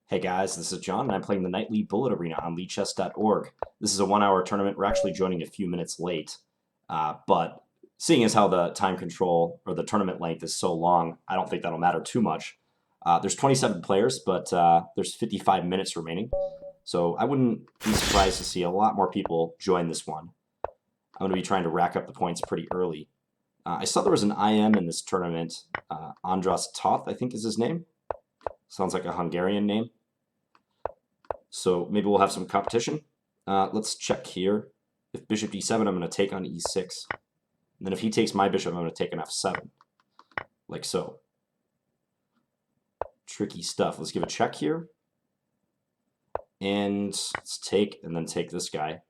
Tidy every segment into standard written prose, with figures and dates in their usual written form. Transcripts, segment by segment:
Hey guys, this is John, and I'm playing the Nightly Bullet Arena on Lichess.org. This is a 1 hour tournament. We're actually joining a few minutes late, but seeing as how the time control or the tournament length is so long, I don't think that'll matter too much. There's 27 players, but there's 55 minutes remaining, so I wouldn't be surprised to see a lot more people join this one. I'm going to be trying to rack up the points pretty early. I saw there was an IM in this tournament. Andras Toth, I think is his name. Sounds like a Hungarian name. So maybe we'll have some competition. Let's check here. If bishop d7, I'm going to take on e6. And then if he takes my bishop, I'm going to take an f7. Like so. Tricky stuff. Let's give a check here. And let's take, and then take this guy.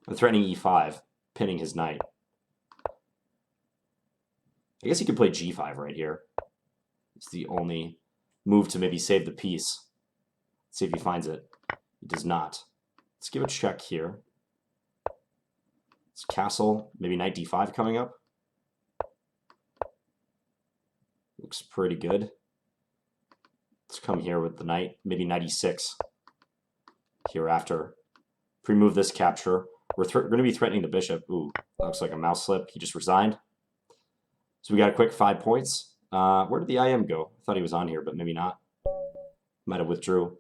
I'm threatening e5, pinning his knight. I guess he could play g5 right here. It's the only move to maybe save the piece. Let's see if he finds it. He does not. Let's give a check here. It's castle, maybe knight d5 coming up. Looks pretty good. Let's come here with the knight, maybe knight e6 hereafter. Pre-move this capture. We're going to be threatening the bishop. Ooh, looks like a mouse slip. He just resigned. So we got a quick 5 points. Where did the IM go? I thought he was on here, but maybe not. Might have withdrew.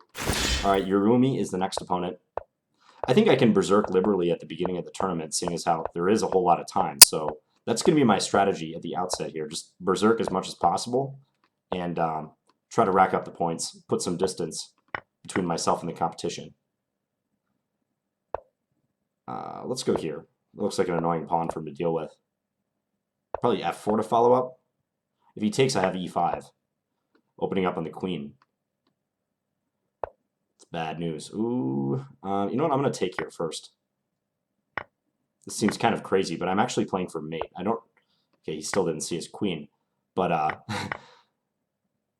All right, Urumi is the next opponent. I think I can berserk liberally at the beginning of the tournament, seeing as how there is a whole lot of time. So that's going to be my strategy at the outset here. Just berserk as much as possible and try to rack up the points, put some distance between myself and the competition. Let's go here. It looks like an annoying pawn for him to deal with. Probably f4 to follow up. If he takes, I have e5, opening up on the queen. It's bad news. Ooh, you know what? I'm going to take here first. This seems kind of crazy, but I'm actually playing for mate. I don't... Okay, he still didn't see his queen. But that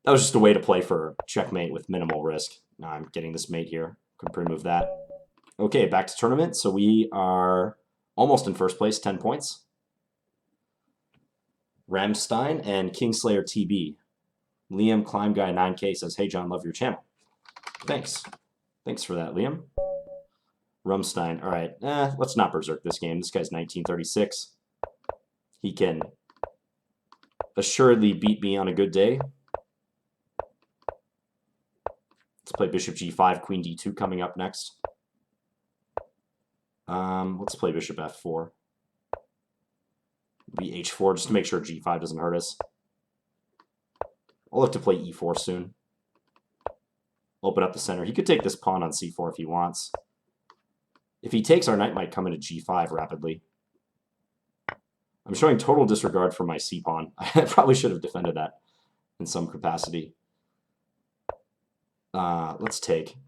was just a way to play for checkmate with minimal risk. Now I'm getting this mate here. Can pre-move that. Okay, back to tournament. So we are almost in first place, 10 points. Ramstein and Kingslayer TB. Liam Climb Guy 9K says, "Hey John, love your channel." Thanks. Thanks for that, Liam. Rumstein. All right, let's not berserk this game. This guy's 1936. He can assuredly beat me on a good day. Let's play bishop g5, queen d2 coming up next. Let's play bishop f4. Be h4 just to make sure g5 doesn't hurt us. I'll look to play e4 soon. Open up the center. He could take this pawn on c4 if he wants. If he takes, our knight might come into g5 rapidly. I'm showing total disregard for my c-pawn. I probably should have defended that in some capacity. Let's take.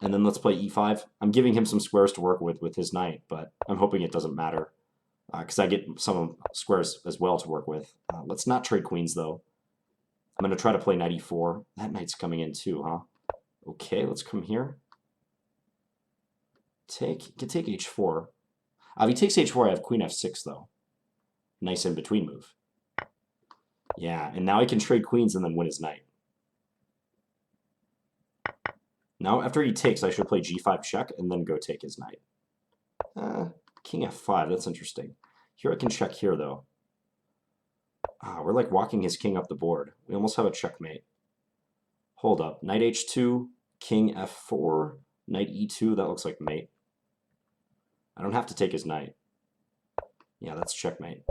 And then let's play e5. I'm giving him some squares to work with his knight, but I'm hoping it doesn't matter because I get some squares as well to work with. Let's not trade queens, though. I'm going to try to play knight e4. That knight's coming in too, huh? Okay, let's come here. Can take h4. If he takes h4, I have queen f6, though. Nice in-between move. Yeah, and now I can trade queens and then win his knight. Now, after he takes, I should play g5 check and then go take his knight. King f5, that's interesting. Here I can check here, though. We're like walking his king up the board. We almost have a checkmate. Hold up. Knight h2, king f4, knight e2. That looks like mate. I don't have to take his knight. Yeah, that's checkmate.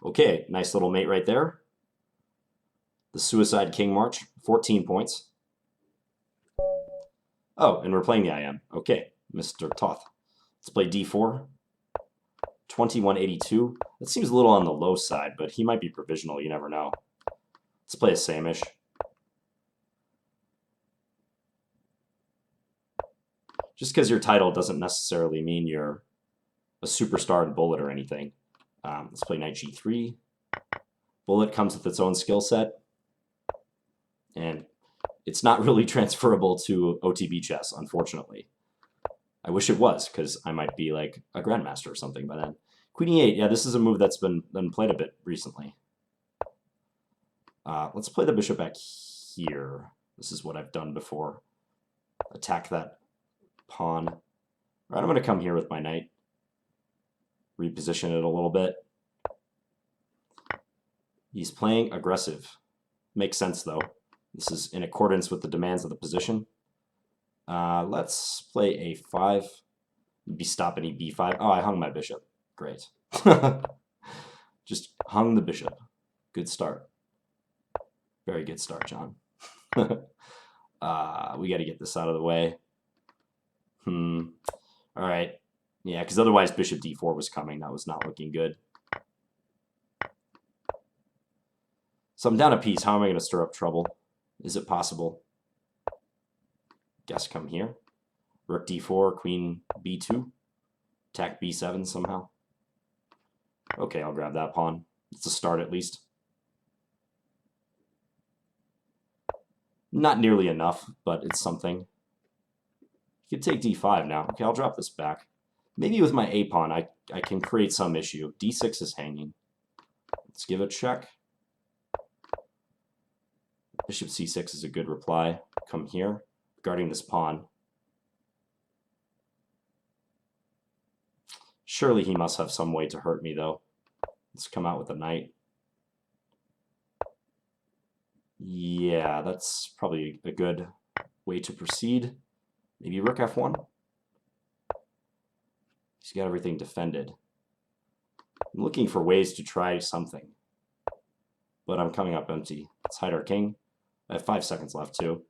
Okay, nice little mate right there. The Suicide King March, 14 points. Oh, and we're playing the IM. Okay, Mr. Toth. Let's play d4. 2182. That seems a little on the low side, but he might be provisional. You never know. Let's play a Samish. Just because your title doesn't necessarily mean you're a superstar in Bullet or anything. Let's play knight g3. Bullet comes with its own skill set, and it's not really transferable to OTB chess, unfortunately. I wish it was, because I might be like a grandmaster or something by then. Queen e8, yeah, this is a move that's been played a bit recently. Let's play the bishop back here. This is what I've done before. Attack that pawn. All right, I'm going to come here with my knight. Reposition it a little bit. He's playing aggressive. Makes sense, though. This is in accordance with the demands of the position. Let's play a5. Be stopping b5. Oh, I hung my bishop. Great. Just hung the bishop. Good start. Very good start, John. We got to get this out of the way. All right. Yeah, because otherwise bishop d4 was coming. That was not looking good. So I'm down a piece. How am I going to stir up trouble? Is it possible? Guess come here. Rook d4, queen b2. Attack b7 somehow. Okay, I'll grab that pawn. It's a start at least. Not nearly enough, but it's something. You could take d5 now. Okay, I'll drop this back. Maybe with my a pawn, I can create some issue. d6 is hanging. Let's give it a check. Bishop c6 is a good reply. Come here, guarding this pawn. Surely he must have some way to hurt me, though. Let's come out with a knight. Yeah, that's probably a good way to proceed. Maybe rook f1. He's got everything defended. I'm looking for ways to try something, but I'm coming up empty. Let's hide our king. I have 5 seconds left, too.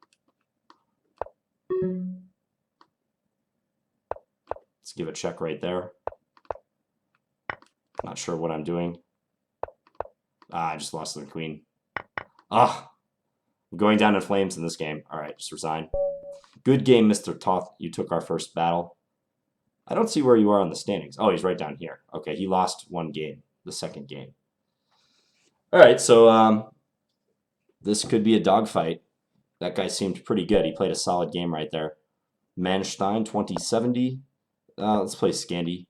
Let's give a check right there. Not sure what I'm doing. I just lost to the queen. I'm going down in flames in this game. All right, just resign. Good game, Mr. Toth. You took our first battle. I don't see where you are on the standings. Oh, he's right down here. Okay, he lost one game, the second game. All right, so this could be a dogfight. That guy seemed pretty good. He played a solid game right there. Manstein, 2070. Let's play Scandi.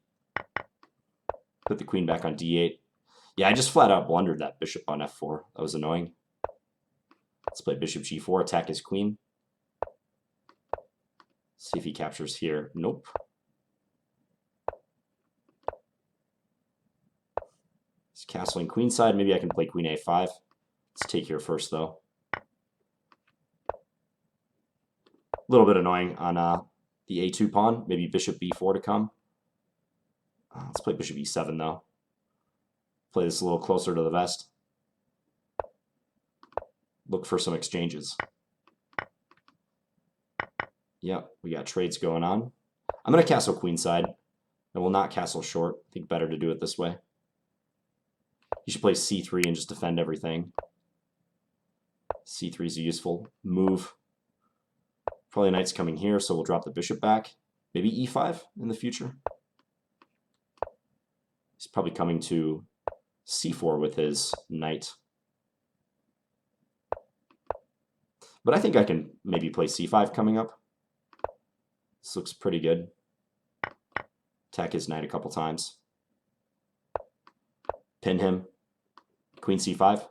Put the queen back on d8. Yeah, I just flat out blundered that bishop on f4. That was annoying. Let's play bishop g4, attack his queen. See if he captures here. Nope. He's castling queenside. Maybe I can play queen a5. Let's take here first, though. A little bit annoying on the a2 pawn. Maybe bishop b4 to come. Let's play bishop e7, though. Play this a little closer to the vest. Look for some exchanges. Yep, we got trades going on. I'm going to castle queenside. I will not castle short. I think better to do it this way. You should play c3 and just defend everything. c3 is a useful move. Probably knight's coming here, so we'll drop the bishop back. Maybe e5 in the future. He's probably coming to c4 with his knight. But I think I can maybe play c5 coming up. This looks pretty good. Attack his knight a couple times. Pin him. Queen c5.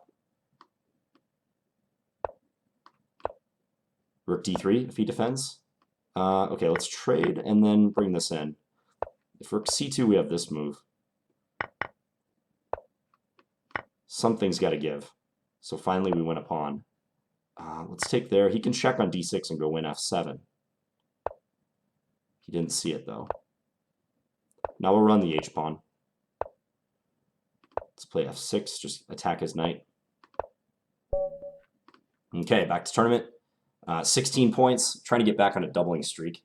Rook d3 if he defends. Okay, let's trade and then bring this in. If rook c2, we have this move. Something's got to give. So finally we win a pawn. Let's take there. He can check on d6 and go win f7. He didn't see it, though. Now we'll run the h-pawn. Let's play f6, just attack his knight. Okay, back to tournament. 16 points, trying to get back on a doubling streak.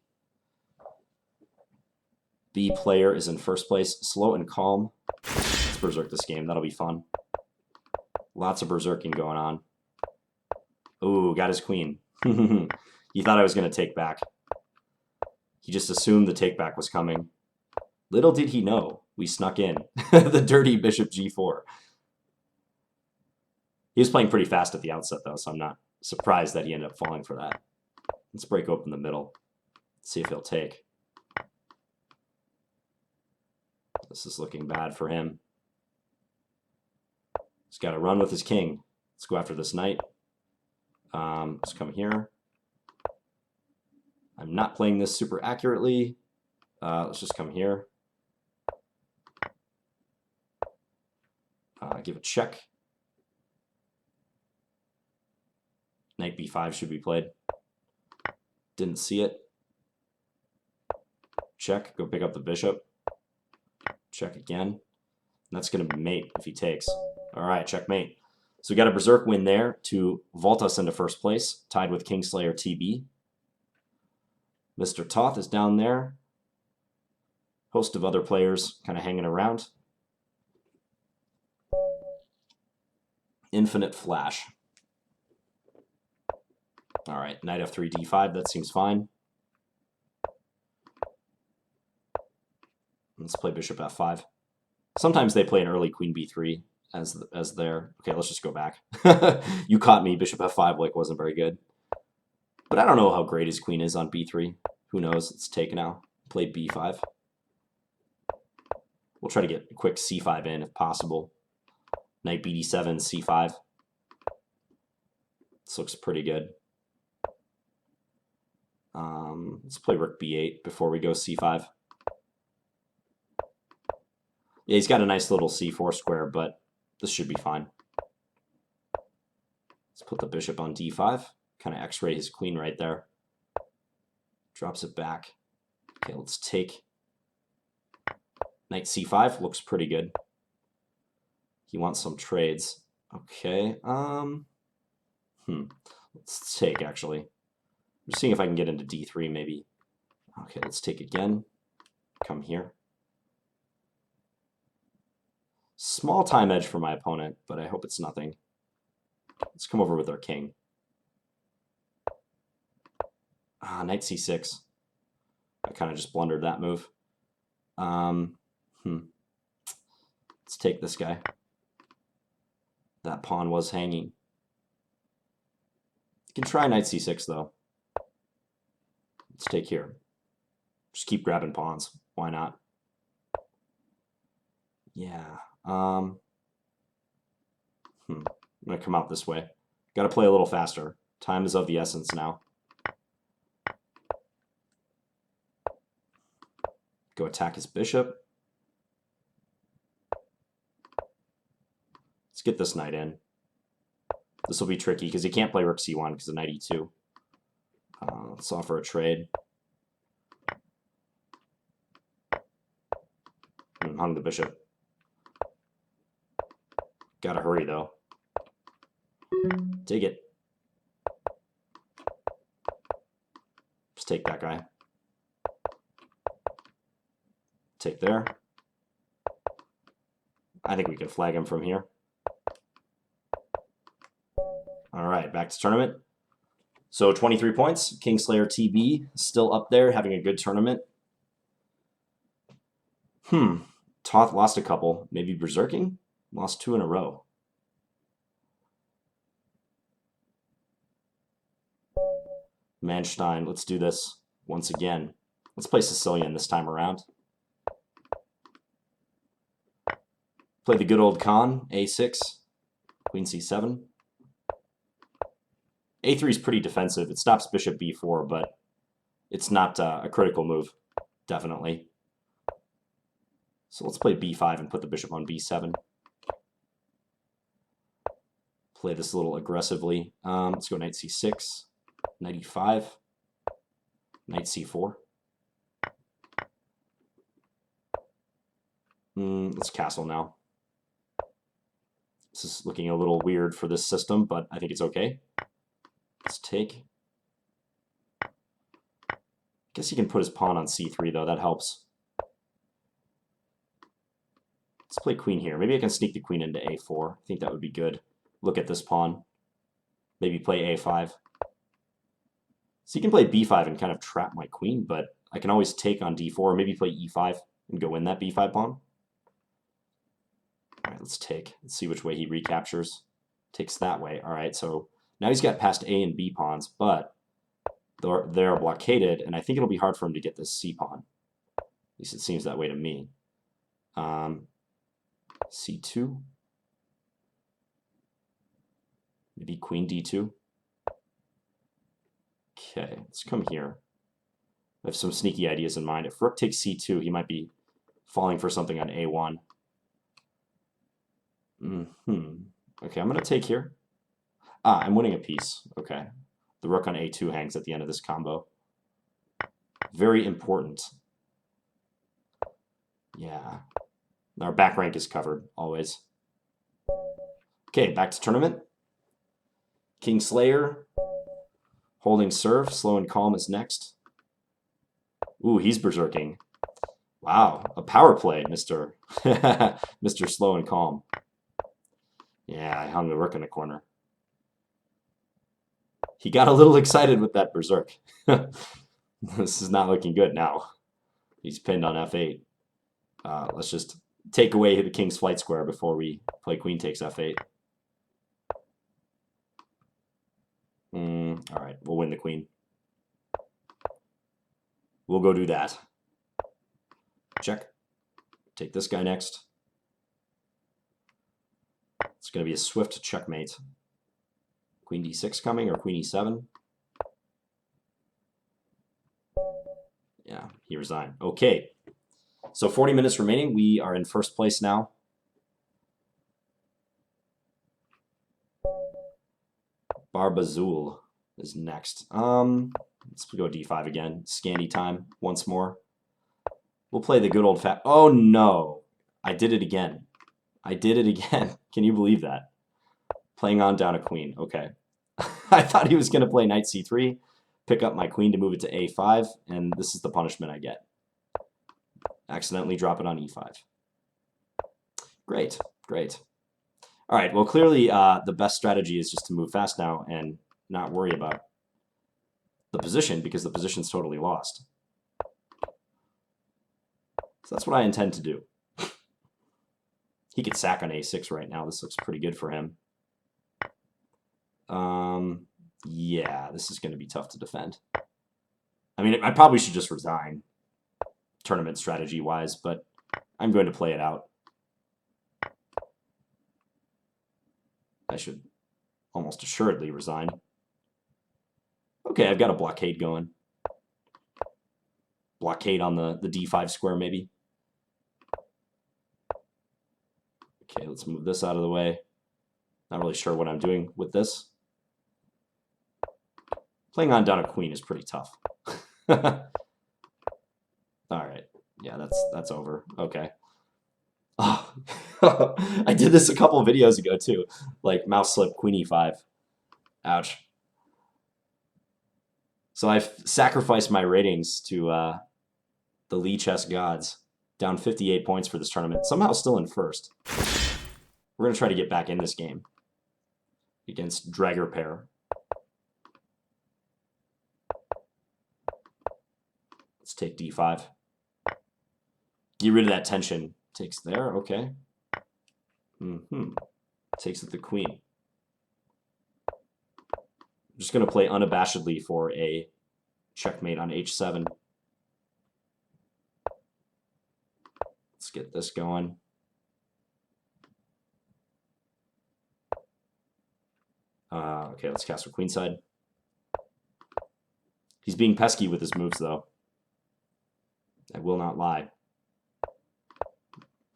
B player is in first place, slow and calm. Let's berserk this game, that'll be fun. Lots of berserking going on. Ooh, got his queen. He thought I was going to take back. He just assumed the take back was coming. Little did he know, we snuck in. The dirty bishop g4. He was playing pretty fast at the outset, though, so I'm not surprised that he ended up falling for that. Let's break open the middle. See if he'll take. This is looking bad for him. He's got to run with his king. Let's go after this knight. Let's come here. I'm not playing this super accurately. Let's just come here. Give a check. Knight b5 should be played. Didn't see it. Check. Go pick up the bishop. Check again. And that's going to be mate if he takes. All right, checkmate. So we got a berserk win there to vault us into first place, tied with Kingslayer TB. Mr. Toth is down there. Host of other players kind of hanging around. Infinite flash. All right, knight f3, d5. That seems fine. Let's play bishop f5. Sometimes they play an early queen b3 as their... Okay, let's just go back. You caught me. Bishop f5 like wasn't very good. But I don't know how great his queen is on b3. Who knows? Let's take now. Play b5. We'll try to get a quick c5 in if possible. Knight bd7, c5. This looks pretty good. Let's play rook b8 before we go c5. Yeah, he's got a nice little c4 square, but this should be fine. Let's put the bishop on d5. Kind of x-ray his queen right there. Drops it back. Okay, let's take. Knight c5 looks pretty good. He wants some trades. Okay, let's take, actually. I'm just seeing if I can get into d3, maybe. Okay, let's take again. Come here. Small time edge for my opponent, but I hope it's nothing. Let's come over with our king. Knight c6. I kind of just blundered that move. Let's take this guy. That pawn was hanging. You can try knight c6, though. Let's take here. Just keep grabbing pawns. Why not? Yeah. I'm going to come out this way. Got to play a little faster. Time is of the essence now. Go attack his bishop. Let's get this knight in. This will be tricky because he can't play rook c1 because of knight e2. Let's offer a trade. Hung the bishop. Gotta hurry, though. Dig it. Let's take that guy. Take there. I think we can flag him from here. All right, back to tournament. So 23 points. Kingslayer TB still up there, having a good tournament. Toth lost a couple. Maybe berserking? Lost 2 in a row. Manstein, let's do this once again. Let's play Sicilian this time around. Play the good old con, a6, queen c7. a3 is pretty defensive. It stops bishop b4, but it's not a critical move, definitely. So let's play b5 and put the bishop on b7. Play this a little aggressively. Let's go knight c6, knight e5, knight c4. Let's castle now. This is looking a little weird for this system, but I think it's okay. Let's take. I guess he can put his pawn on c3, though. That helps. Let's play queen here. Maybe I can sneak the queen into a4. I think that would be good. Look at this pawn. Maybe play a5. So he can play b5 and kind of trap my queen, but I can always take on d4, or maybe play e5 and go in that b5 pawn. All right, let's take. Let's see which way he recaptures. Takes that way. All right, so now he's got past a and b pawns, but they're blockaded, and I think it'll be hard for him to get this c pawn. At least it seems that way to me. c2. Maybe queen d2. Okay, let's come here. I have some sneaky ideas in mind. If rook takes c2, he might be falling for something on a1. Okay, I'm going to take here. Ah, I'm winning a piece. Okay. The rook on a2 hangs at the end of this combo. Very important. Yeah. Our back rank is covered, always. Okay, back to tournament. King Slayer. Holding serve. Slow and calm is next. Ooh, he's berserking. Wow, a power play, Mr. Mr. Slow and Calm. Yeah, I hung the rook in the corner. He got a little excited with that berserk. This is not looking good now. He's pinned on f8. Let's just take away the king's flight square before we play queen takes f8. All right, we'll win the queen. We'll go do that. Check. Take this guy next. It's going to be a swift checkmate. Queen d6 coming, or queen e7. Yeah, he resigned. Okay. So 40 minutes remaining. We are in first place now. Barbazul is next. Let's go d5 again. Scandy time once more. We'll play the good old fat. Oh no! I did it again. I did it again. Can you believe that? Playing on down a queen. Okay. I thought he was going to play knight c3, pick up my queen to move it to a5, and this is the punishment I get. Accidentally drop it on e5. Great, great. All right, well, clearly the best strategy is just to move fast now and not worry about the position, because the position's totally lost. So that's what I intend to do. He could sack on a6 right now. This looks pretty good for him. Yeah, this is going to be tough to defend. I mean, I probably should just resign, tournament strategy-wise, but I'm going to play it out. I should almost assuredly resign. Okay, I've got a blockade going. Blockade on the d5 square, maybe. Okay, let's move this out of the way. Not really sure what I'm doing with this. Playing on down a queen is pretty tough. All right. Yeah, that's over. Okay. Oh. I did this a couple of videos ago too. Like mouse slip, queen e5. Ouch. So I've sacrificed my ratings to the Lichess gods. Down 58 points for this tournament. Somehow still in first. We're going to try to get back in this game against Dragger pair. Let's take d5. Get rid of that tension. Takes there, okay. Takes with the queen. I'm just going to play unabashedly for a checkmate on h7. Let's get this going. Okay, let's castle queenside. He's being pesky with his moves, though. I will not lie.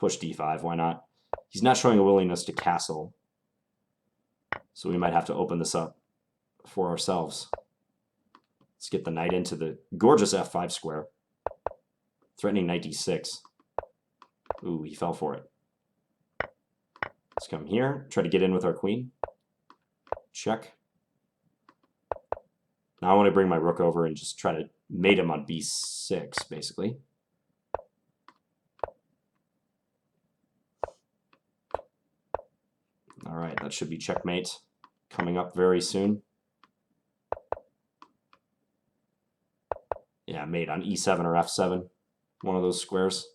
Push d5, why not? He's not showing a willingness to castle. So we might have to open this up for ourselves. Let's get the knight into the gorgeous f5 square. Threatening knight d6. Ooh, he fell for it. Let's come here, try to get in with our queen. Check. Now I want to bring my rook over and just try to mate him on b6, basically. All right, that should be checkmate coming up very soon. Yeah, mate on e7 or f7, one of those squares.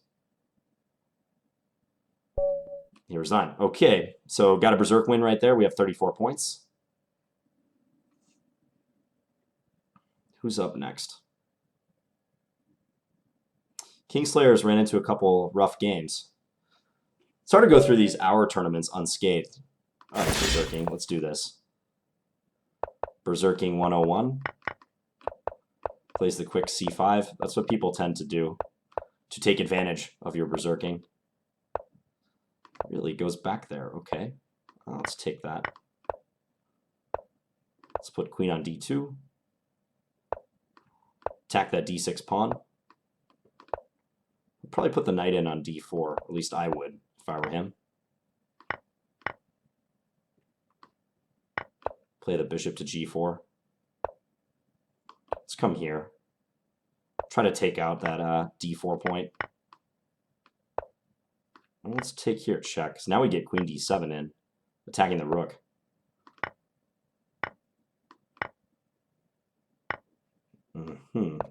He resigned. Okay, so got a berserk win right there. We have 34 points. Who's up next? Kingslayers ran into a couple rough games. It's hard to go through these hour tournaments unscathed. All right, berserking. Let's do this. Berserking 101. Plays the quick c5. That's what people tend to do to take advantage of your berserking. Really goes back there. Okay. Let's take that. Let's put queen on d2. Attack that d6 pawn. I'd probably put the knight in on d4. At least I would if I were him. Play the bishop to g4. Let's come here. Try to take out that d4 point. And let's take here, check. Because now we get queen d7 in, attacking the rook.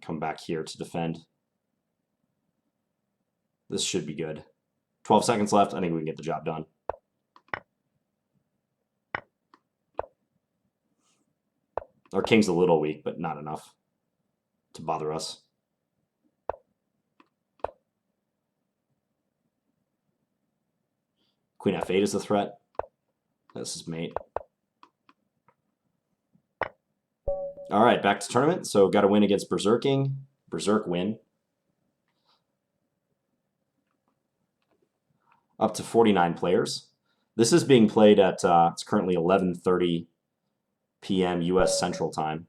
Come back here to defend. This should be good. 12 seconds left. I think we can get the job done. Our king's a little weak, but not enough to bother us. Queen f8 is the threat. This is mate. All right, back to tournament. So got to win against berserking. Berserk win. Up to 49 players. This is being played at, it's currently 11:30 p.m. U.S. Central Time.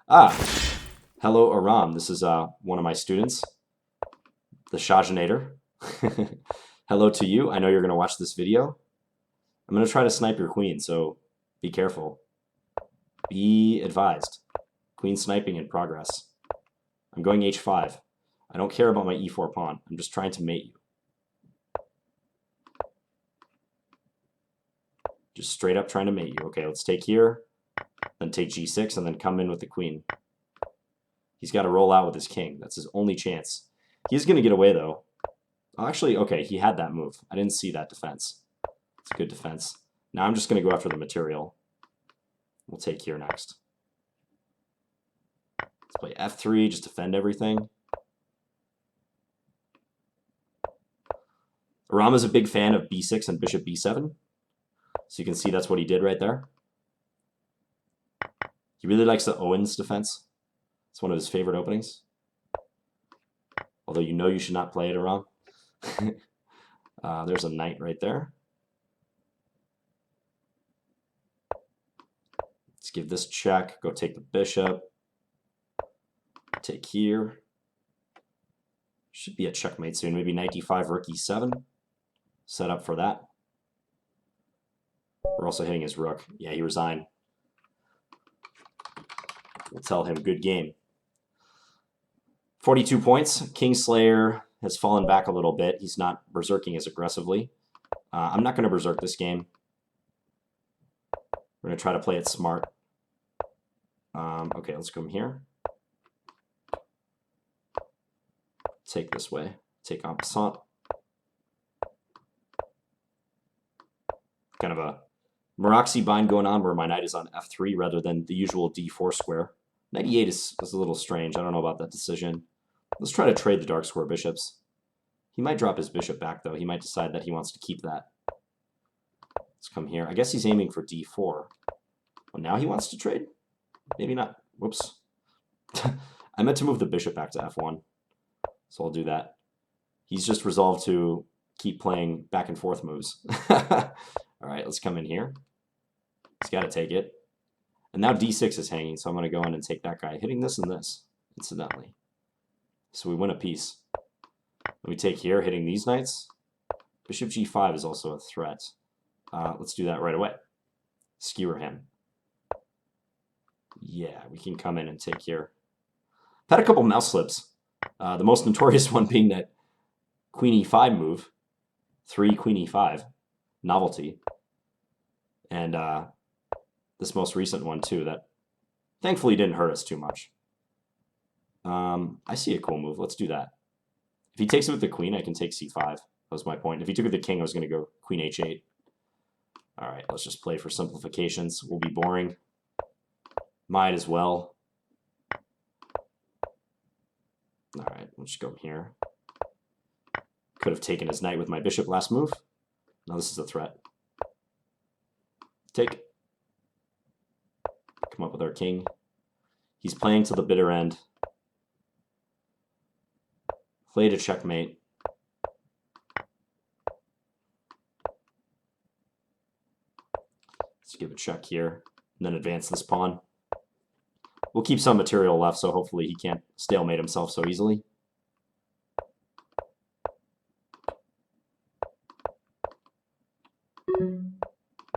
Hello, Aram. This is one of my students, the Shajinator. Hello to you. I know you're going to watch this video. I'm going to try to snipe your queen, so be careful. Be advised. Queen sniping in progress. I'm going h5. I don't care about my e4 pawn. I'm just trying to mate you. Just straight up trying to mate you. Okay, let's take here, then take g6, and then come in with the queen. He's got to roll out with his king. That's his only chance. He's going to get away, though. Actually, okay, he had that move. I didn't see that defense. It's a good defense. Now I'm just going to go after the material. We'll take here next. Let's play f3, just defend everything. Aram is a big fan of b6 and bishop b7. So you can see that's what he did right there. He really likes the Owens defense. It's one of his favorite openings. Although you know you should not play it, Aram. There's a knight right there. Let's give this check. Go take the bishop. Take here. Should be a checkmate soon. Maybe knight d5, rook e7. Set up for that. We're also hitting his rook. Yeah, he resigned. We'll tell him good game. 42 points. Kingslayer has fallen back a little bit. He's not berserking as aggressively. I'm not going to berserk this game. We're going to try to play it smart. Okay, let's come here. Take this way. Take en passant. Kind of a Maraxi bind going on where my knight is on f3 rather than the usual d4 square. Knight e8 is a little strange. I don't know about that decision. Let's try to trade the dark square bishops. He might drop his bishop back, though. He might decide that he wants to keep that. Let's come here. I guess he's aiming for d4. Well, now he wants to trade? Maybe not. Whoops. I meant to move the bishop back to f1. So I'll do that. He's just resolved to keep playing back and forth moves. All right, let's come in here. He's got to take it. And now d6 is hanging, so I'm going to go in and take that guy, hitting this and this, incidentally. So we win a piece. We take here, hitting these knights. Bishop g5 is also a threat. Let's do that right away. Skewer him. Yeah, we can come in and take here. I've had a couple mouse slips. The most notorious one being that queen e5 move. 3 queen e5. Novelty. And this most recent one, too, that thankfully didn't hurt us too much. I see a cool move. Let's do that. If he takes it with the queen, I can take c5. That was my point. If he took it with the king, I was going to go queen h8. All right, let's just play for simplifications. We'll be boring. Might as well. All right, let's just go here. Could have taken his knight with my bishop last move. Now this is a threat. Take. Come up with our king. He's playing to the bitter end. Play to checkmate. Let's give a check here, and then advance this pawn. We'll keep some material left, so hopefully he can't stalemate himself so easily.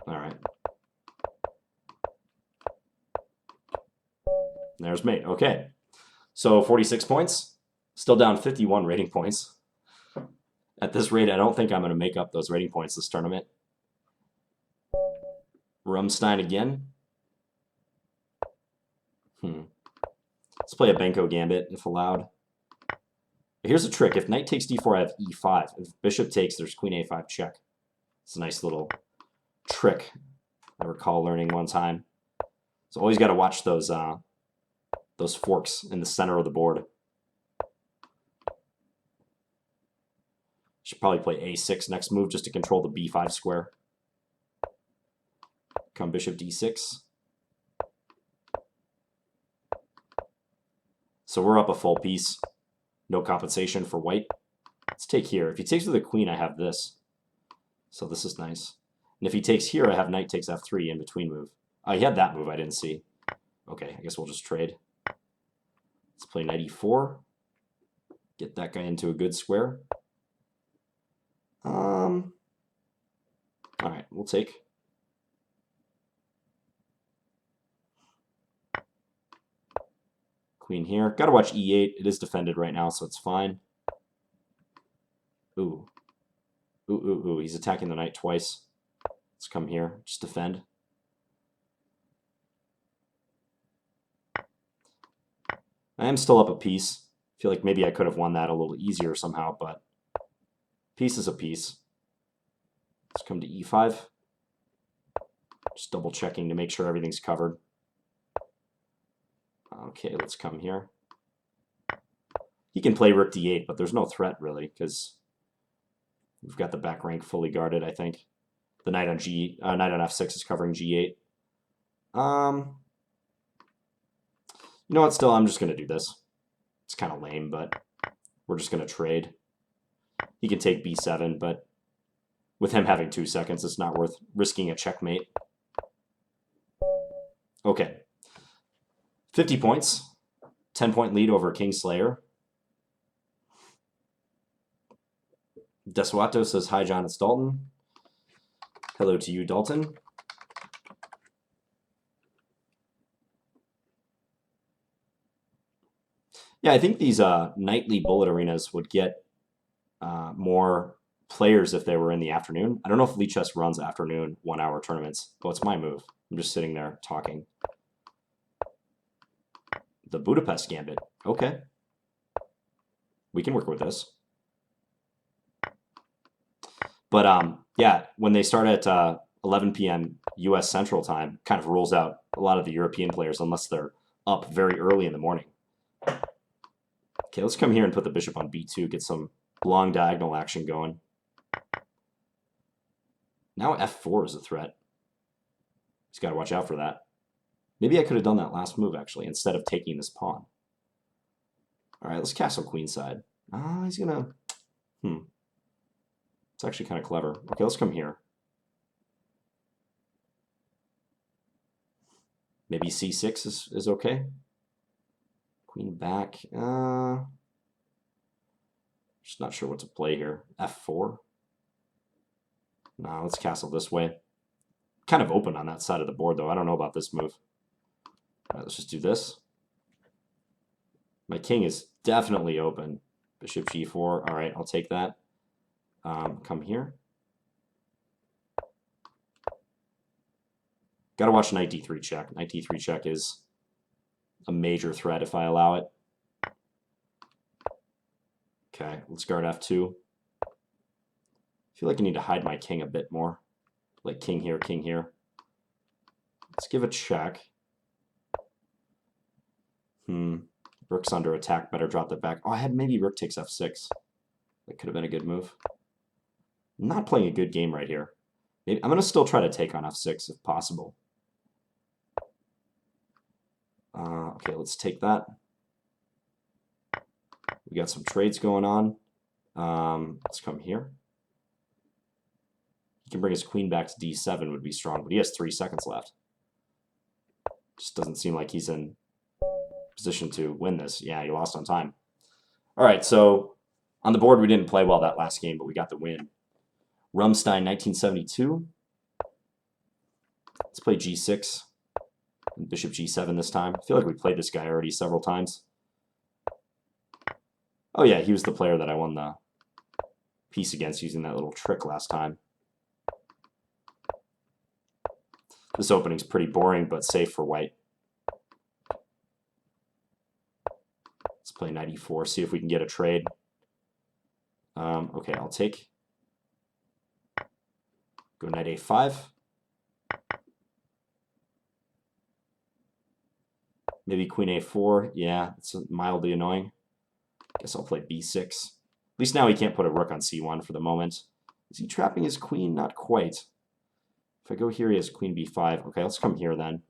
Alright. There's mate. Okay. So 46 points. Still down 51 rating points. At this rate, I don't think I'm going to make up those rating points this tournament. Rumstein again. Let's play a Benko gambit, if allowed. Here's a trick. If knight takes d4, I have e5. If bishop takes, there's queen a5 check. It's a nice little trick I recall learning one time. So always got to watch those forks in the center of the board. Should probably play a6 next move just to control the b5 square. Come bishop d6. So we're up a full piece. No compensation for white. Let's take here. If he takes with the queen, I have this. So this is nice. And if he takes here, I have knight takes f3 in between move. Oh, he had that move I didn't see. Okay, I guess we'll just trade. Let's play knight e4. Get that guy into a good square. All right, we'll take. Queen here. Got to watch e8. It is defended right now, so it's fine. Ooh. Ooh. He's attacking the knight twice. Let's come here. Just defend. I am still up a piece. I feel like maybe I could have won that a little easier somehow, but piece is a piece. Let's come to e5. Just double checking to make sure everything's covered. Okay, let's come here. He can play rook d8, but there's no threat really, because we've got the back rank fully guarded, I think. The knight on knight on f6 is covering g8. You know what, still, I'm just going to do this. It's kind of lame, but we're just going to trade. He can take b7, but with him having 2 seconds, it's not worth risking a checkmate. Okay. 50 points. 10-point lead over Kingslayer. Desuato says, hi, John, it's Dalton. Hello to you, Dalton. Yeah, I think these nightly bullet arenas would get more players if they were in the afternoon. I don't know if Lichess runs afternoon 1-hour tournaments. Oh, it's my move. I'm just sitting there talking. The Budapest Gambit. Okay. We can work with this. But yeah, when they start at 11 p.m. U.S. Central Time, kind of rules out a lot of the European players unless they're up very early in the morning. Okay, let's come here and put the bishop on b2, get some long diagonal action going. Now f4 is a threat. He's got to watch out for that. Maybe I could have done that last move, actually, instead of taking this pawn. All right, let's castle queenside. Ah, he's going to... It's actually kind of clever. Okay, let's come here. Maybe c6 is okay. Queen back. Just not sure what to play here. f4. No, let's castle this way. Kind of open on that side of the board, though. I don't know about this move. All right, let's just do this. My king is definitely open. Bishop g4. All right, I'll take that. Come here. Got to watch knight d3 check. Knight d3 check is a major threat if I allow it. Okay, let's guard f2. I feel like I need to hide my king a bit more. Like king here, king here. Let's give a check. Rook's under attack. Better drop that back. Oh, I had maybe rook takes f6. That could have been a good move. I'm not playing a good game right here. Maybe, I'm going to still try to take on f6 if possible. Okay, let's take that. We got some trades going on. Let's come here. He can bring his queen back to d7 would be strong, but he has 3 seconds left. Just doesn't seem like he's in position to win this. Yeah, he lost on time. All right, so on the board we didn't play well that last game, but we got the win. Rumstein 1972. Let's play g6. Bishop g7 this time. I feel like we played this guy already several times. Oh yeah, he was the player that I won the piece against using that little trick last time. This opening's pretty boring, but safe for white. Let's play knight e4, see if we can get a trade. Okay, I'll take. Go knight a5. Maybe queen a4. Yeah, it's mildly annoying. Guess I'll play b6. At least now he can't put a rook on c1 for the moment. Is he trapping his queen? Not quite. If I go here, he has queen b5. Okay, let's come here then.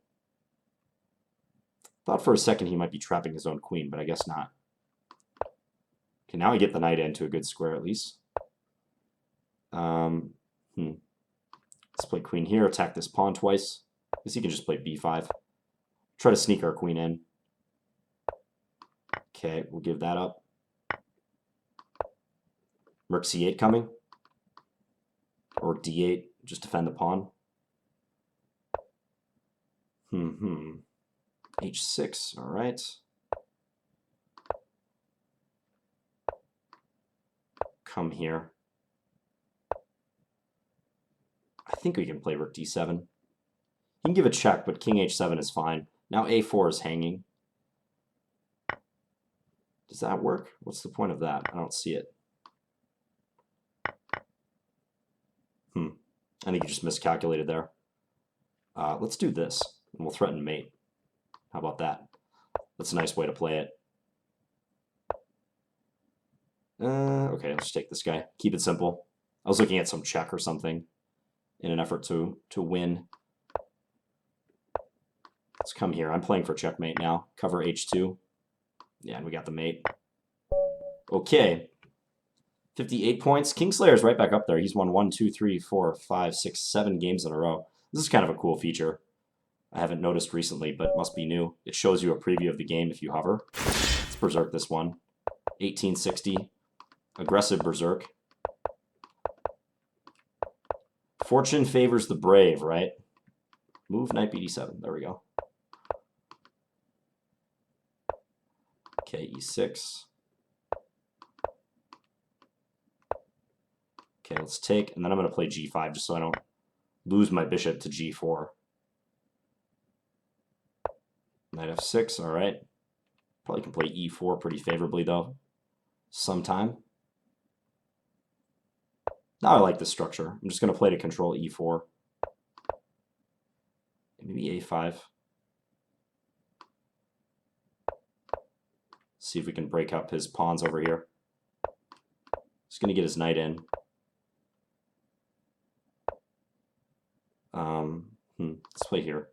Thought for a second he might be trapping his own queen, but I guess not. Okay, now I get the knight into a good square at least. Let's play queen here, attack this pawn twice. I guess he can just play b5. Try to sneak our queen in. Okay, we'll give that up. Rook c8 coming. Or d8, just defend the pawn. H6, all right. Come here. I think we can play rook d7. He can give a check, but king h7 is fine. Now a4 is hanging. Does that work? What's the point of that? I don't see it. I think you just miscalculated there. Let's do this, and we'll threaten mate. How about that? That's a nice way to play it. Okay, let's take this guy. Keep it simple. I was looking at some check or something in an effort to win. Let's come here. I'm playing for checkmate now. Cover h2. Yeah, and we got the mate. Okay. 58 points. Kingslayer's right back up there. He's won 1, 2, 3, 4, 5, 6, 7 games in a row. This is kind of a cool feature. I haven't noticed recently, but must be new. It shows you a preview of the game if you hover. Let's berserk this one. 1860. Aggressive berserk. Fortune favors the brave, right? Move knight bd7. There we go. Okay, e6. Okay, let's take, and then I'm going to play g5 just so I don't lose my bishop to g4. Knight f6, all right. Probably can play e4 pretty favorably, though, sometime. Now I like this structure. I'm just going to play to control e4. Maybe a5. See if we can break up his pawns over here. He's going to get his knight in. Let's play here.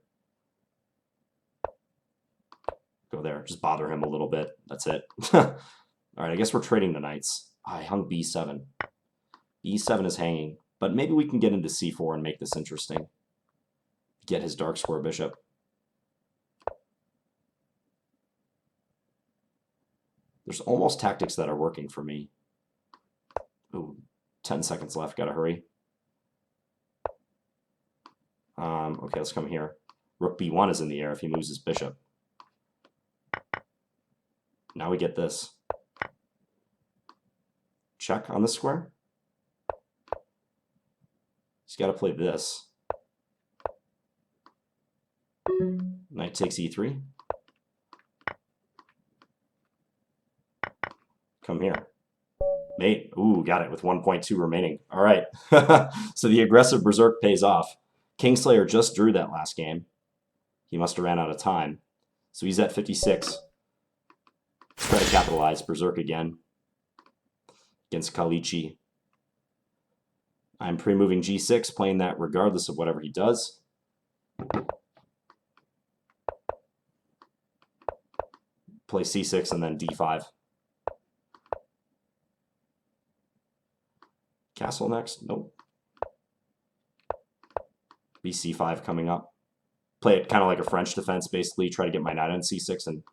Go there. Just bother him a little bit. That's it. All right, I guess we're trading the knights. I hung b7. e7 is hanging, but maybe we can get into c4 and make this interesting. Get his dark square bishop. There's almost tactics that are working for me. Ooh, 10 seconds left. Gotta hurry. Okay, let's come here. Rook b1 is in the air if he moves his bishop. Now we get this. Check on the square. He's got to play this. Knight takes e3. Come here. Mate. Ooh, got it with 1.2 remaining. All right. So the aggressive berserk pays off. Kingslayer just drew that last game. He must have ran out of time. So he's at 56. Let's try to capitalize. Berserk again. Against Kalichi. I'm pre-moving g6, playing that regardless of whatever he does. Play c6 and then d5. Castle next? Nope. bc5 coming up. Play it kind of like a French defense, basically. Try to get my knight on c6 and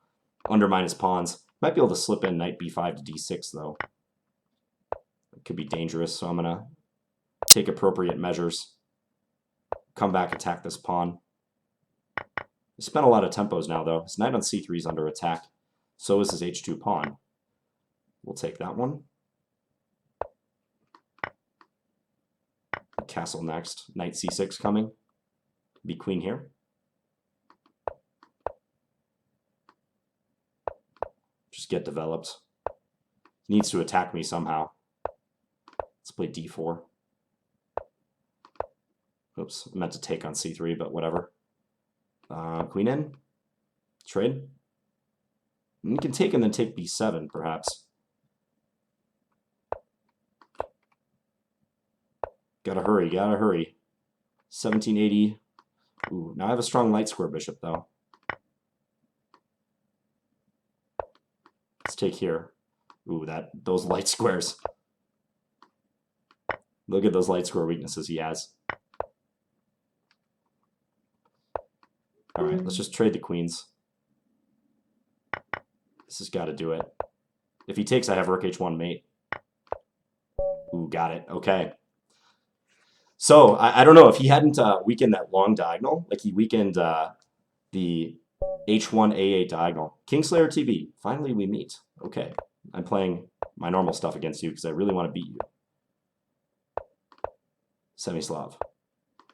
undermine his pawns. Might be able to slip in knight b5 to d6, though. It could be dangerous, so I'm going to take appropriate measures. Come back, attack this pawn. He spent a lot of tempos now, though. His knight on c3 is under attack. So is his h2 pawn. We'll take that one. Castle next. Knight c6 coming. Be queen here. Just get developed. He needs to attack me somehow. Let's play d4. Oops, I meant to take on c3, but whatever. Queen in. Trade. And you can take and then take b7, perhaps. Gotta hurry, gotta hurry. 1780. Ooh, now I have a strong light square bishop, though. Let's take here. Ooh, those light squares. Look at those light square weaknesses he has. All right, let's just trade the queens. This has got to do it. If he takes, I have rook h1 mate. Ooh, got it. Okay. So, I don't know, if he hadn't weakened that long diagonal, like he weakened the h1 a8 diagonal. Kingslayer TV, finally we meet. Okay, I'm playing my normal stuff against you because I really want to beat you. Semislav.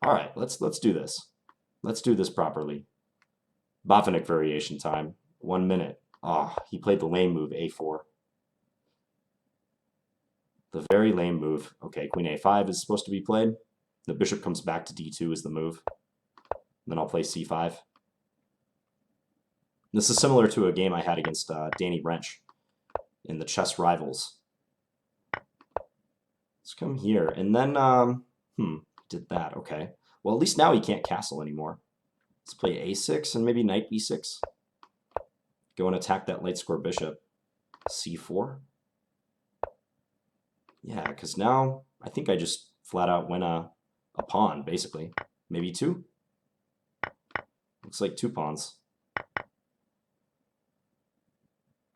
All right, let's do this. Let's do this properly. Botvinnik variation time. 1 minute. Ah, oh, he played the lame move, a4. The very lame move. Okay, queen a5 is supposed to be played. The bishop comes back to d2 is the move. Then I'll play c5. This is similar to a game I had against Danny Wrench in the Chess Rivals. Let's come here. And then, did that. Okay. Well, at least now he can't castle anymore. Let's play a6 and maybe knight b6. Go and attack that light square bishop. c4. Yeah, because now I think I just flat out win a pawn, basically. Maybe two? Looks like 2 pawns.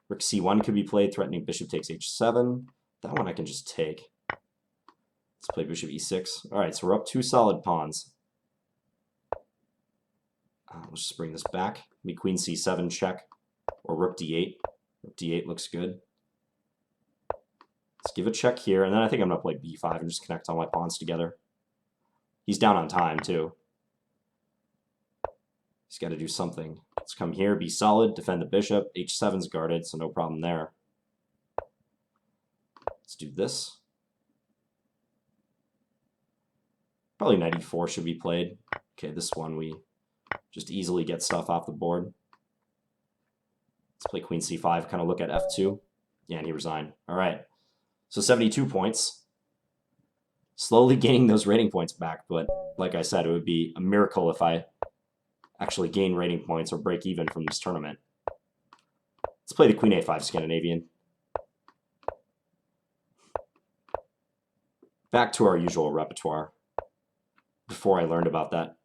Rook c1 could be played, threatening bishop takes h7. That one I can just take. Let's play bishop e6. All right, so we're up 2 solid pawns. Let's just bring this back. Maybe queen c7 check, or rook d8. Rook d8 looks good. Let's give a check here, and then I think I'm going to play b5 and just connect all my pawns together. He's down on time, too. He's got to do something. Let's come here, be solid, defend the bishop. h7's guarded, so no problem there. Let's do this. Probably knight e4 should be played. Okay, this one we just easily get stuff off the board. Let's play queen c5, kind of look at f2. Yeah, and he resigned. All right. So 72 points. Slowly gaining those rating points back, but like I said, it would be a miracle if I actually gain rating points or break even from this tournament. Let's play the queen a5 Scandinavian. Back to our usual repertoire before I learned about that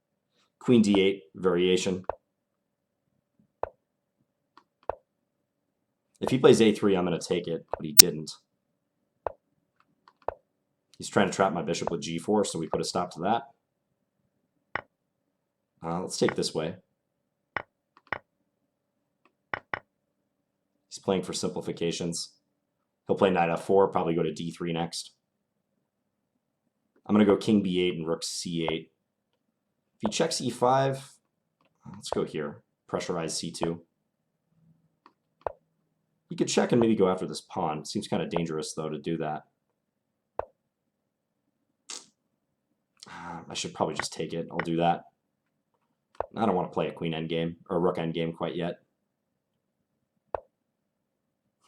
queen d8 variation. If he plays a3, I'm going to take it, but he didn't. He's trying to trap my bishop with g4, so we put a stop to that. Let's take this way. He's playing for simplifications. He'll play knight f4, probably go to d3 next. I'm going to go king b8 and rook c8. If he checks e5, let's go here. Pressurize c2. He could check and maybe go after this pawn. Seems kind of dangerous, though, to do that. I should probably just take it. I'll do that. I don't want to play a queen endgame or rook endgame quite yet.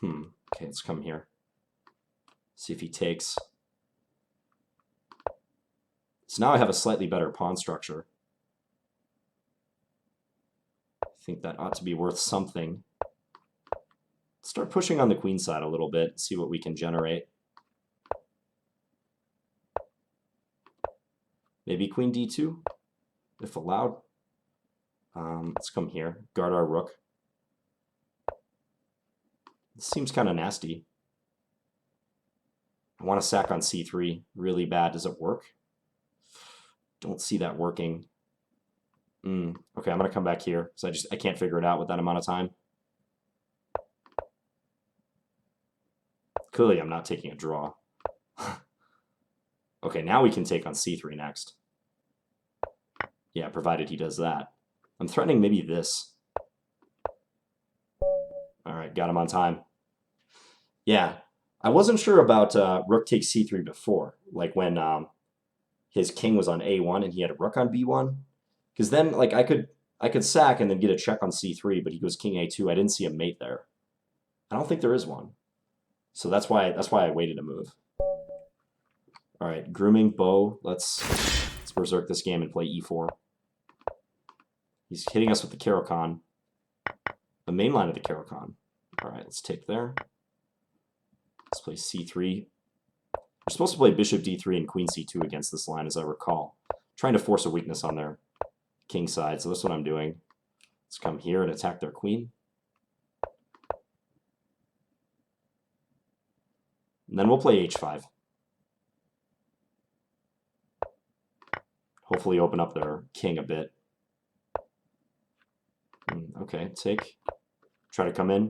Okay, let's come here. See if he takes. So now I have a slightly better pawn structure. I think that ought to be worth something. Start pushing on the queen side a little bit, see what we can generate. Maybe queen d2, if allowed. Let's come here, guard our rook. This seems kind of nasty. I want to sack on c3 really bad. Does it work? Don't see that working. Okay, I'm going to come back here. So I can't figure it out with that amount of time. Clearly, I'm not taking a draw. Okay, now we can take on c3 next. Yeah, provided he does that. I'm threatening maybe this. All right, got him on time. Yeah, I wasn't sure about rook takes c3 before, like when his king was on a1 and he had a rook on b1. Because then, like, I could sack and then get a check on c3, but he goes king a2. I didn't see a mate there. I don't think there is one. So that's why I waited to move. All right, grooming bow. Let's berserk this game and play e4. He's hitting us with the Caro-Kann, the main line of the Caro-Kann. All right, let's take there. Let's play c3. We're supposed to play bishop d3 and queen c2 against this line, as I recall. Trying to force a weakness on their king side, so that's what I'm doing. Let's come here and attack their queen. And then we'll play h5. Hopefully open up their king a bit. Okay, take. Try to come in.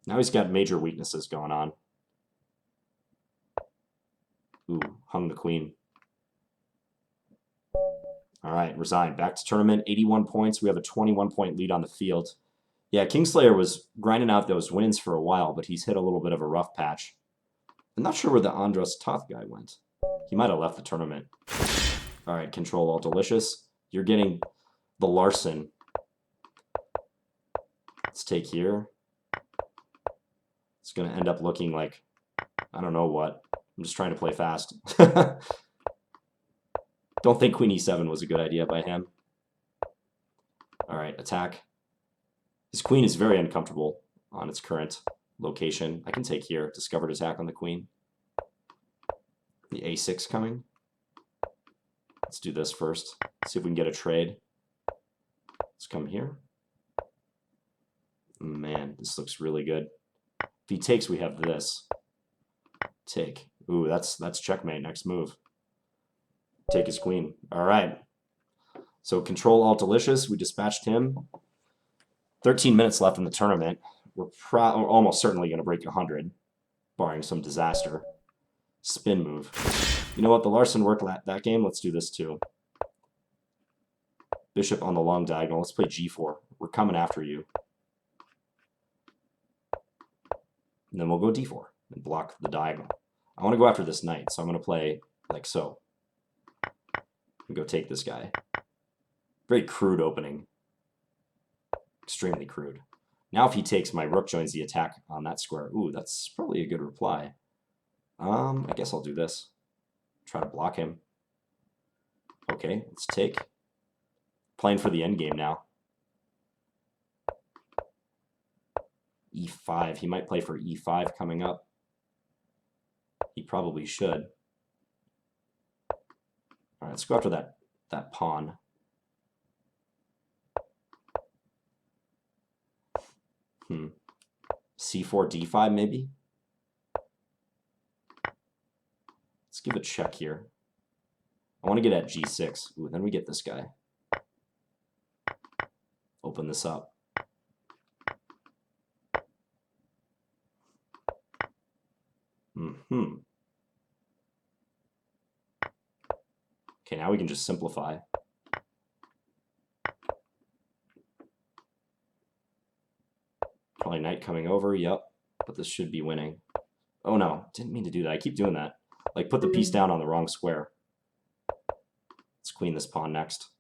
Now he's got major weaknesses going on. Ooh, hung the queen. All right, resign. Back to tournament, 81 points. We have a 21-point lead on the field. Yeah, Kingslayer was grinding out those wins for a while, but he's hit a little bit of a rough patch. I'm not sure where the Andros Toth guy went. He might have left the tournament. All right, control alt delicious. You're getting the Larson. Let's take here. It's going to end up looking like, I don't know what. I'm just trying to play fast. Don't think queen e7 was a good idea by him. All right, attack. His queen is very uncomfortable on its current location. I can take here, discovered attack on the queen. The a6 coming. Let's do this first. See if we can get a trade. Let's come here. Man, this looks really good. If he takes, we have this. Take. Ooh, that's checkmate. Next move. Take his queen. All right. So control alt delicious. We dispatched him. 13 minutes left in the tournament. We're almost certainly going to break 100, barring some disaster. Spin move. You know what? The Larson worked that game. Let's do this too. Bishop on the long diagonal. Let's play g4. We're coming after you. And then we'll go d4 and block the diagonal. I want to go after this knight, so I'm going to play like so. And go take this guy. Very crude opening. Extremely crude. Now if he takes, my rook joins the attack on that square. Ooh, that's probably a good reply. I guess I'll do this. Try to block him. Okay, let's take. Playing for the endgame now. e5. He might play for e5 coming up. He probably should. All right, let's go after that pawn. c4, d5 maybe? Let's give a check here. I want to get at g6. Ooh, then we get this guy. Open this up. Okay, now we can just simplify. Probably knight coming over, yep. But this should be winning. Oh no, didn't mean to do that. I keep doing that. Like, put the piece down on the wrong square. Let's queen this pawn next.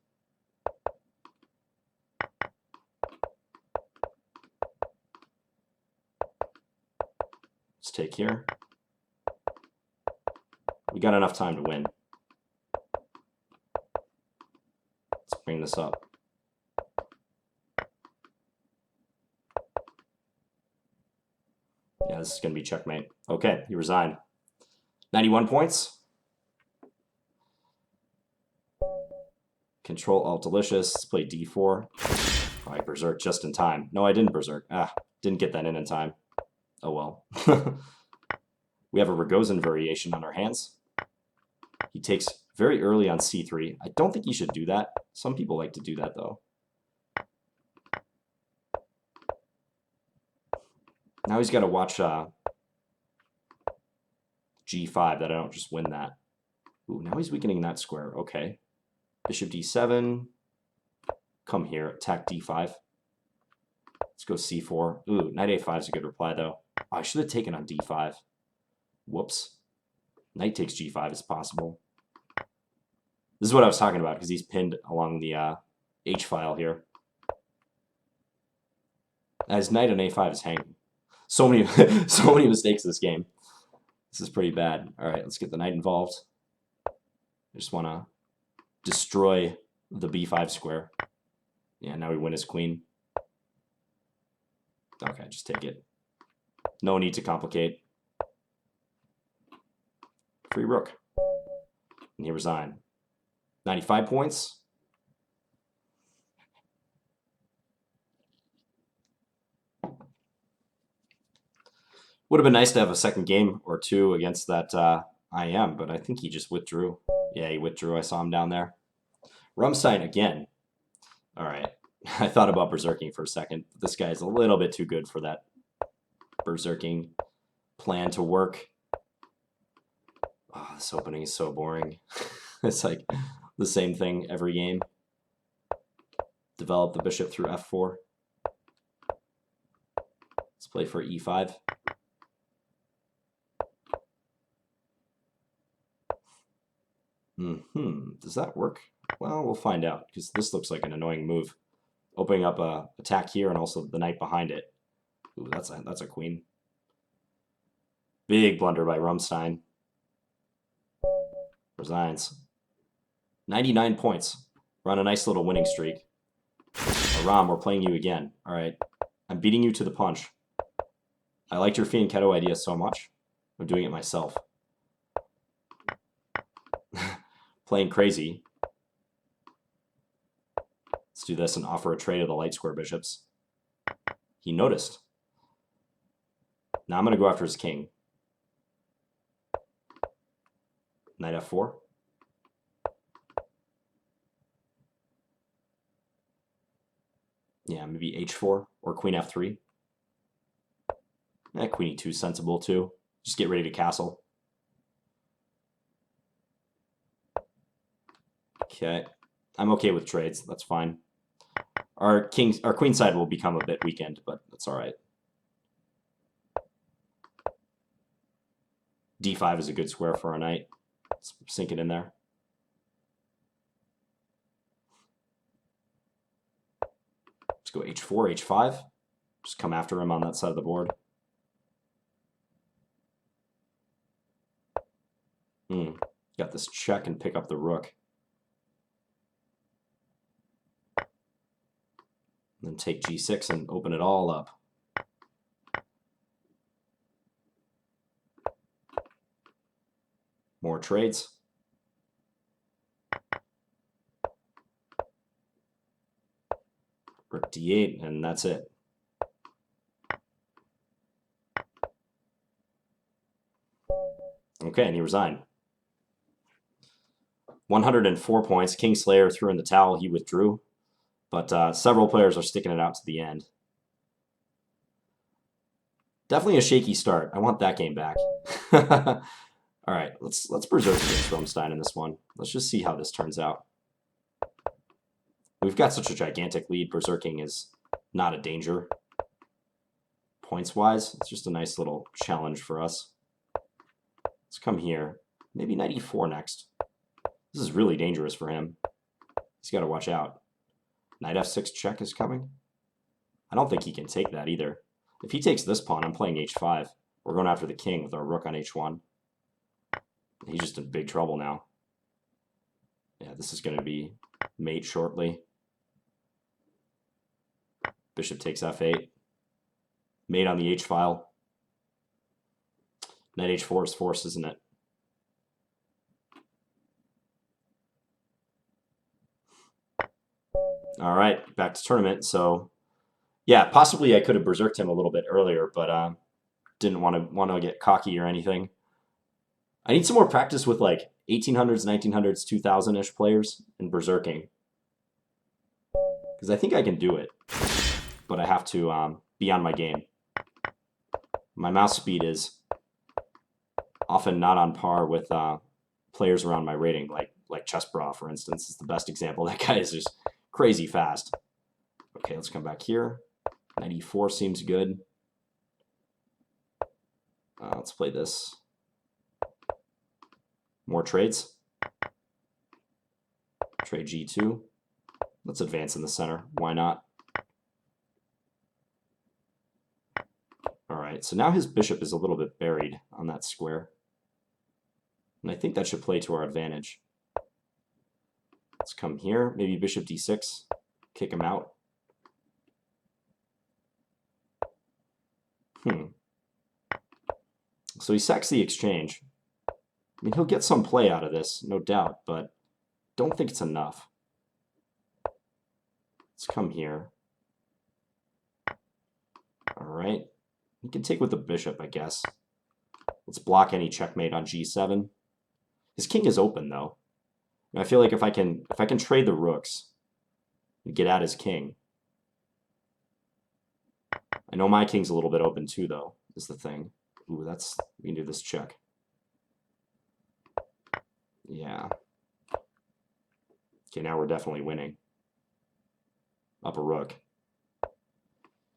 Let's take here. We got enough time to win. Let's bring this up. Yeah, this is going to be checkmate. Okay, he resigned. 91 points. Control Alt Delicious. Let's play d4. Oh, I berserk just in time. No, I didn't berserk. Didn't get that in time. Oh well. We have a Rogozin variation on our hands. He takes very early on c3. I don't think he should do that. Some people like to do that, though. Now he's got to watch g5, that I don't just win that. Ooh, now he's weakening that square. Okay. Bishop d7. Come here. Attack d5. Let's go c4. Ooh, knight a5 is a good reply, though. Oh, I should have taken on d5. Whoops. Knight takes g5 is possible. This is what I was talking about, because he's pinned along the h-file here. As knight on a5 is hanging. So many, so many mistakes this game. This is pretty bad. All right, let's get the knight involved. I just want to destroy the b5 square. Yeah, now we win his queen. Okay, just take it. No need to complicate. Free rook. And he resigned. 95 points. Would have been nice to have a second game or two against that IM, but I think he just withdrew. Yeah, he withdrew. I saw him down there. Rumstein again. All right. I thought about berserking for a second. This guy's a little bit too good for that berserking plan to work. Oh, this opening is so boring. It's like the same thing every game. Develop the bishop through f4. Let's play for e5. Does that work? Well, we'll find out, because this looks like an annoying move. Opening up a attack here and also the knight behind it. Ooh, that's a queen. Big blunder by Rumstein. Resigns. 99 points. We're on a nice little winning streak. Aram, we're playing you again. All right. I'm beating you to the punch. I liked your fianchetto idea so much. I'm doing it myself. Playing crazy. Let's do this and offer a trade of the light square bishops. He noticed. Now I'm going to go after his king. Knight f4. Yeah, maybe h4 or queen f3. Queen e2 is sensible too. Just get ready to castle. Okay. I'm okay with trades. That's fine. Our queen side will become a bit weakened, but that's all right. d5 is a good square for our knight. Let's sink it in there. Let's go h4, h5. Just come after him on that side of the board. Got this check and pick up the rook. Then take g6 and open it all up. More trades. Rook d8, and that's it. Okay, and he resigned. 104 points. Kingslayer threw in the towel. He withdrew. But several players are sticking it out to the end. Definitely a shaky start. I want that game back. All right, let's berserk against Rumstein in this one. Let's just see how this turns out. We've got such a gigantic lead. Berserking is not a danger. Points-wise, it's just a nice little challenge for us. Let's come here. Maybe knight e4 next. This is really dangerous for him. He's got to watch out. Knight f6 check is coming. I don't think he can take that either. If he takes this pawn, I'm playing h5. We're going after the king with our rook on h1. He's just in big trouble now. Yeah, this is going to be mate shortly. Bishop takes f8. Mate on the h-file. Knight h4 is forced, isn't it? All right, back to tournament. So, yeah, possibly I could have berserked him a little bit earlier, but didn't want to get cocky or anything. I need some more practice with like 1800s, 1900s, 2000-ish players in berserking. Because I think I can do it, but I have to be on my game. My mouse speed is often not on par with players around my rating, like Chess Bra, for instance, is the best example. That guy is just crazy fast. Okay, let's come back here. 94 seems good. Let's play this. More trades. Trade G2. Let's advance in the center. Why not? All right, so now his bishop is a little bit buried on that square. And I think that should play to our advantage. Let's come here. Maybe bishop d6. Kick him out. So he sacks the exchange. I mean, he'll get some play out of this, no doubt, but don't think it's enough. Let's come here. All right. He can take with the bishop, I guess. Let's block any checkmate on g7. His king is open, though. And I feel like if I can trade the rooks and get at his king. I know my king's a little bit open too, though, is the thing. Ooh, we can do this check. Yeah. Okay, now we're definitely winning. Up a rook.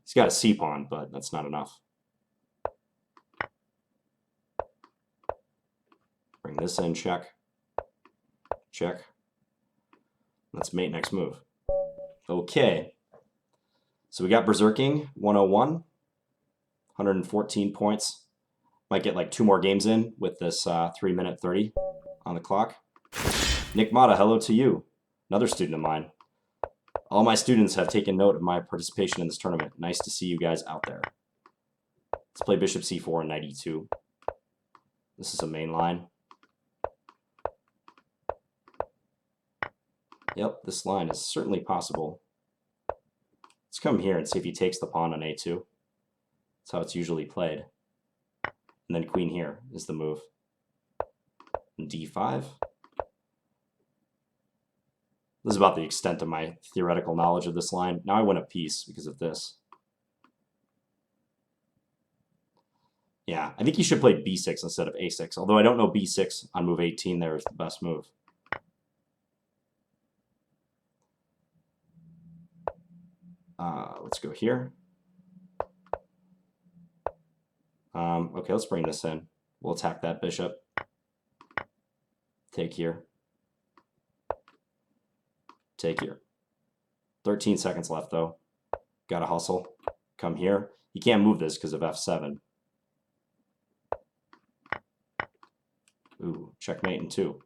He's got a c-pawn, but that's not enough. Bring this in, check. Check. Let's mate next move. Okay. So we got berserking, 101. 114 points. Might get like 2 more games in with this 3-minute 30 on the clock. Nick Mata, hello to you. Another student of mine. All my students have taken note of my participation in this tournament. Nice to see you guys out there. Let's play bishop c4 and knight e2. This is a main line. Yep, this line is certainly possible. Let's come here and see if he takes the pawn on a2. That's how it's usually played. And then queen here is the move. And d5. This is about the extent of my theoretical knowledge of this line. Now I win a piece because of this. Yeah, I think he should play b6 instead of a6, although I don't know b6 on move 18 there is the best move. Let's go here. Okay, let's bring this in. We'll attack that bishop. Take here. Take here. 13 seconds left, though. Gotta hustle. Come here. He can't move this because of f7. Ooh, checkmate in 2.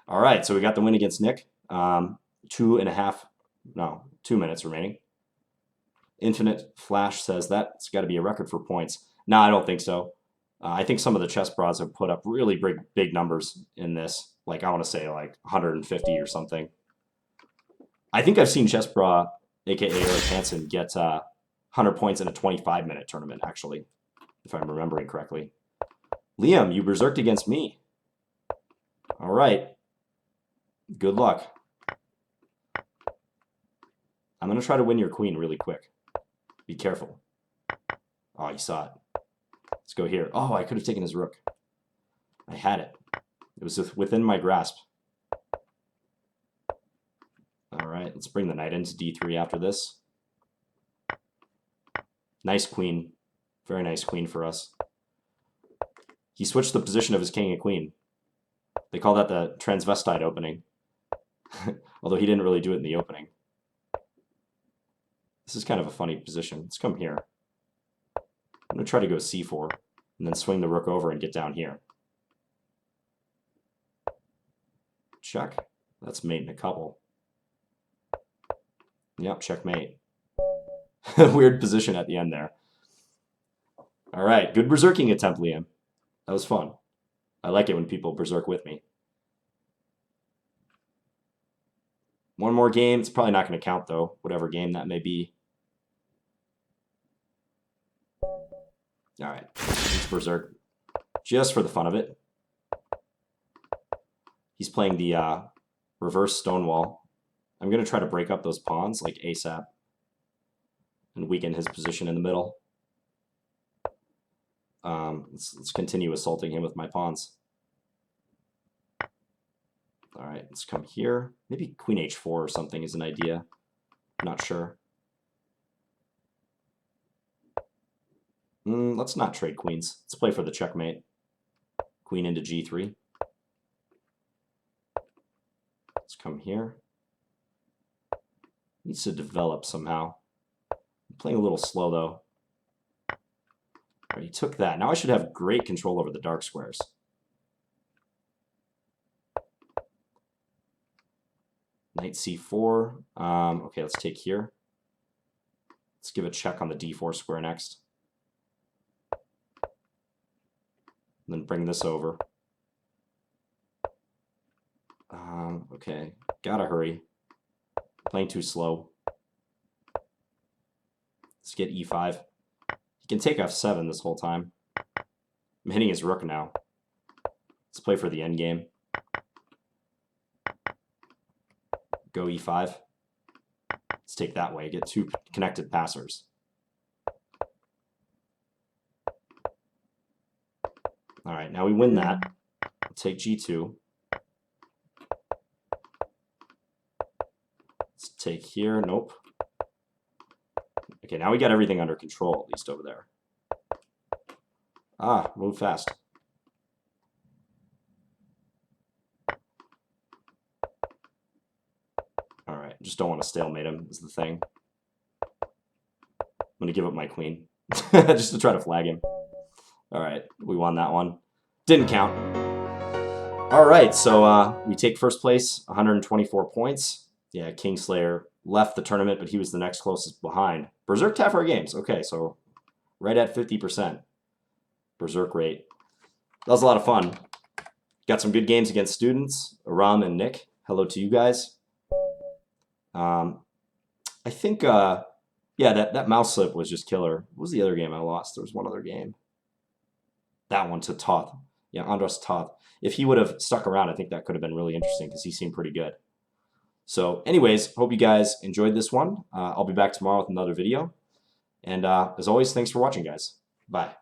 All right, so we got the win against Nick. 2 minutes remaining. Infinite Flash says that's got to be a record for points. No, I don't think so. I think some of the chess bras have put up really big numbers in this. Like, I want to say like 150 or something. I think I've seen Chess Bra, a.k.a. Eric Hansen, get 100 points in a 25-minute tournament, actually, if I'm remembering correctly. Liam, you berserked against me. All right. Good luck. I'm going to try to win your queen really quick. Be careful. Oh, you saw it. Let's go here. Oh, I could have taken his rook. I had it. It was within my grasp. All right, let's bring the knight into d3 after this. Nice queen. Very nice queen for us. He switched the position of his king and queen. They call that the transvestite opening. Although he didn't really do it in the opening. This is kind of a funny position. Let's come here. I'm going to try to go c4 and then swing the rook over and get down here. Check. That's mate in a couple. Yep, checkmate. Weird position at the end there. All right, good berserking attempt, Liam. That was fun. I like it when people berserk with me. One more game. It's probably not going to count, though, whatever game that may be. All right. It's berserk. Just for the fun of it. He's playing the reverse Stonewall. I'm going to try to break up those pawns like ASAP and weaken his position in the middle. Let's continue assaulting him with my pawns. All right, let's come here. Maybe queen h4 or something is an idea. I'm not sure. Let's not trade queens. Let's play for the checkmate. Queen into g3. Let's come here. Needs to develop somehow. I'm playing a little slow, though. All right, he took that. Now I should have great control over the dark squares. Knight c4. Okay, let's take here. Let's give a check on the d4 square next. And then bring this over. Okay, gotta hurry. Playing too slow. Let's get e5. He can take f7 this whole time. I'm hitting his rook now. Let's play for the endgame. Go e5. Let's take that way. Get two connected passers. All right, now we win that. We'll take g2. Let's take here. Nope. Okay, now we got everything under control, at least over there. Move fast. All right, just don't want to stalemate him is the thing. I'm going to give up my queen just to try to flag him. All right, we won that one. Didn't count. All right, so we take first place, 124 points. Yeah, Kingslayer left the tournament, but he was the next closest behind. Berserk Taffer games. Okay, so right at 50%. Berserk rate. That was a lot of fun. Got some good games against students, Aram and Nick. Hello to you guys. I think, yeah, that mouse slip was just killer. What was the other game I lost? There was one other game. That one to Toth. Yeah, Andros Toth. If he would have stuck around, I think that could have been really interesting because he seemed pretty good. So anyways, hope you guys enjoyed this one. I'll be back tomorrow with another video. And as always, thanks for watching, guys. Bye.